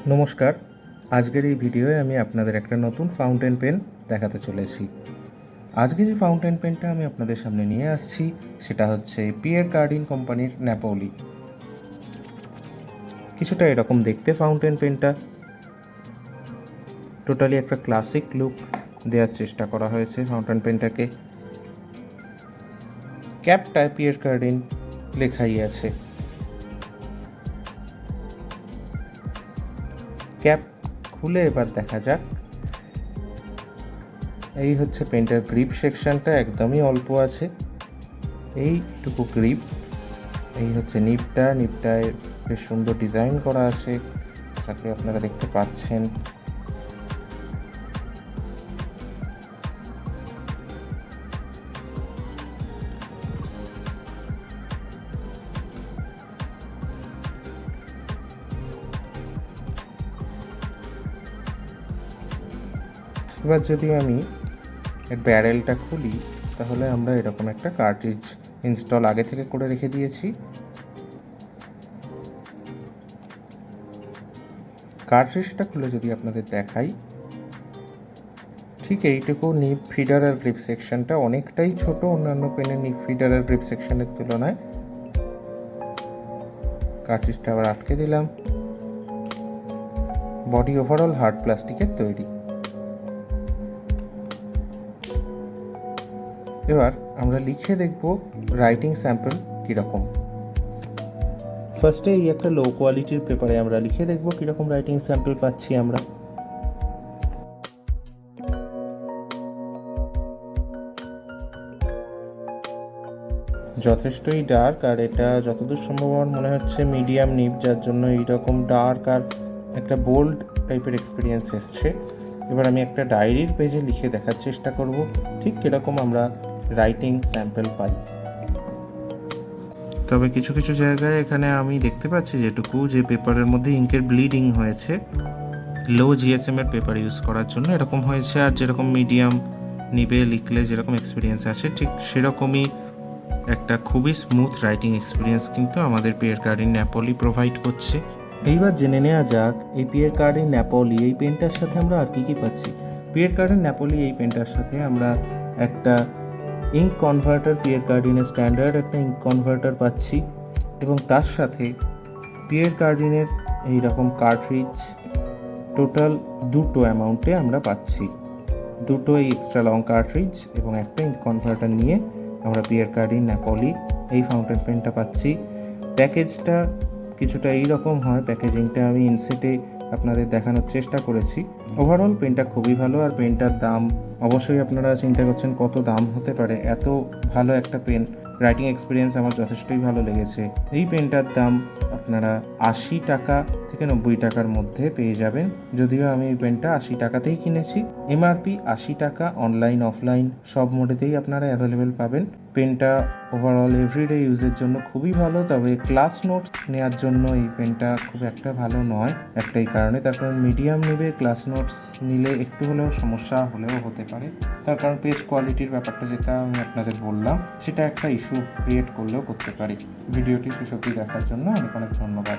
নমস্কার। আজকের এই ভিডিওয়ে আমি আপনাদের একটা নতুন ফাউন্টেন পেন দেখাতে চলেছি। আজকে যে ফাউন্টেন পেনটা আমি আপনাদের সামনে নিয়ে আসছি সেটা হচ্ছে পিয়ের কার্ডিন কোম্পানির ন্যাপোলি। কিছুটা এরকম দেখতে ফাউন্টেন পেনটা। টোটালি একটা ক্লাসিক লুক দেওয়ার চেষ্টা করা হয়েছে ফাউন্টেন পেনটাকে। ক্যাপটায় পিয়ের কার্ডিন লেখাই আছে। ক্যাপ খুলে এবার দেখা যাক। এই হচ্ছে পেনটার গ্রিপ সেকশনটা, একদমই অল্প আছে, এইটুকু গ্রিপ। এই হচ্ছে নিপটায় বেশ সুন্দর ডিজাইন করা আছে, আশা করি আপনারা দেখতে পাচ্ছেন। এবার যদি আমি ব্যারেলটা খুলি তাহলে আমরা এরকম একটা কার্ট্রিজ ইনস্টল আগে থেকে করে রেখে দিয়েছি। কার্ট্রিজটা খুলে যদি আপনাদের দেখাই, ঠিক এইটুকু নিপ ফিডার আর গ্রিপ সেকশনটা অনেকটাই ছোট অন্যান্য পেনের নিপ ফিডার আর গ্রিপ সেকশনের তুলনায়। কার্ট্রিজটা আবার আটকে দিলাম। বডি ওভারঅল হার্ড প্লাস্টিকের তৈরি। এবার আমরা লিখে দেখব রাইটিং স্যাম্পল কীরকম। ফার্স্টে এই একটা লো কোয়ালিটির পেপারে আমরা লিখে দেখব কীরকম রাইটিং স্যাম্পল পাচ্ছি আমরা। যথেষ্টই ডার্ক, আর এটা যতদূর সম্ভব আমার মনে হচ্ছে মিডিয়াম নিব, যার জন্য এইরকম ডার্ক আর একটা বোল্ড টাইপের এক্সপিরিয়েন্স এসছে। এবার আমি একটা ডায়েরির পেজে লিখে দেখার চেষ্টা করব ঠিক কীরকম আমরা রাইটিং স্যাম্পল পাই। তবে কিছু কিছু জায়গায় এখানে আমি দেখতে পাচ্ছি যেটুকু, যে পেপারের মধ্যে ইঙ্কের ব্লিডিং হয়েছে, লো জিএসএম এর পেপার ইউজ করার জন্য এরকম হয়েছে। আর যেরকম মিডিয়াম নিবে লিখলে যেরকম এক্সপিরিয়েন্স আছে ঠিক সেরকমই একটা খুবই স্মুথ রাইটিং এক্সপিরিয়েন্স কিন্তু আমাদের পিয়ের কার্ডিন ন্যাপোলি প্রোভাইড করছে। এইবার জেনে নেওয়া যাক এই পিয়ের কার্ডিন ন্যাপোলি এই পেনটার সাথে আমরা আর কী কী পাচ্ছি। পিয়ের কার্ডিন ন্যাপোলি এই পেনটার সাথে আমরা একটা ইঙ্ক কনভার্টার, পিয়ের কার্ডিনের স্ট্যান্ডার্ড একটা ইঙ্ক কনভার্টার পাচ্ছি, এবং তার সাথে পিয়ের কার্ডিনের এইরকম কার্ট্রিজ টোটাল দুটো অ্যামাউন্টে আমরা পাচ্ছি। দুটো এই এক্সট্রা লং কার্ট্রিজ এবং একটা ইঙ্ক কনভার্টার নিয়ে আমরা পিয়ের কার্ডিন ন্যাপোলি এই ফাউন্টেন পেনটা পাচ্ছি। প্যাকেজটা কিছুটা এইরকম হয়, প্যাকেজিংটা আমি ইনসেটে আপনাদের দেখানোর চেষ্টা করেছি। ওভারঅল পেনটা খুবই ভালো, আর পেনটার দাম অবশ্যই আপনারা চিন্তা করছেন কত দাম হতে পারে। এত ভালো একটা পেন, রাইটিং এক্সপিরিয়েন্স আমার যথেষ্টই ভালো লেগেছে। এই পেনটার দাম আপনারা 80 টাকা থেকে 90 টাকার মধ্যে পেয়ে যাবেন। যদিও আমি এই পেনটা 80 টাকাতেই কিনেছি। এমআরপি 80 টাকা, অনলাইন অফলাইন সব মোডেতেই আপনারা অ্যাভেলেবেল পাবেন। পেনটা ওভারঅল এভরিডে ইউজের জন্য খুবই ভালো, তবে ক্লাস নোটস নেওয়ার জন্য এই পেনটা খুব একটা ভালো নয় একটাই কারণে, তার কারণ মিডিয়াম নেবে ক্লাস নোটস নিলে একটু হলেও সমস্যা হলেও হতে পারে। তার কারণ পেজ কোয়ালিটির ব্যাপারটা যেটা আমি আপনাদের বললাম সেটা একটা ইস্যু ক্রিয়েট করলেও করতে পারি। ভিডিওটি শেষ অবধি দেখার জন্য অনেক অনেক ধন্যবাদ।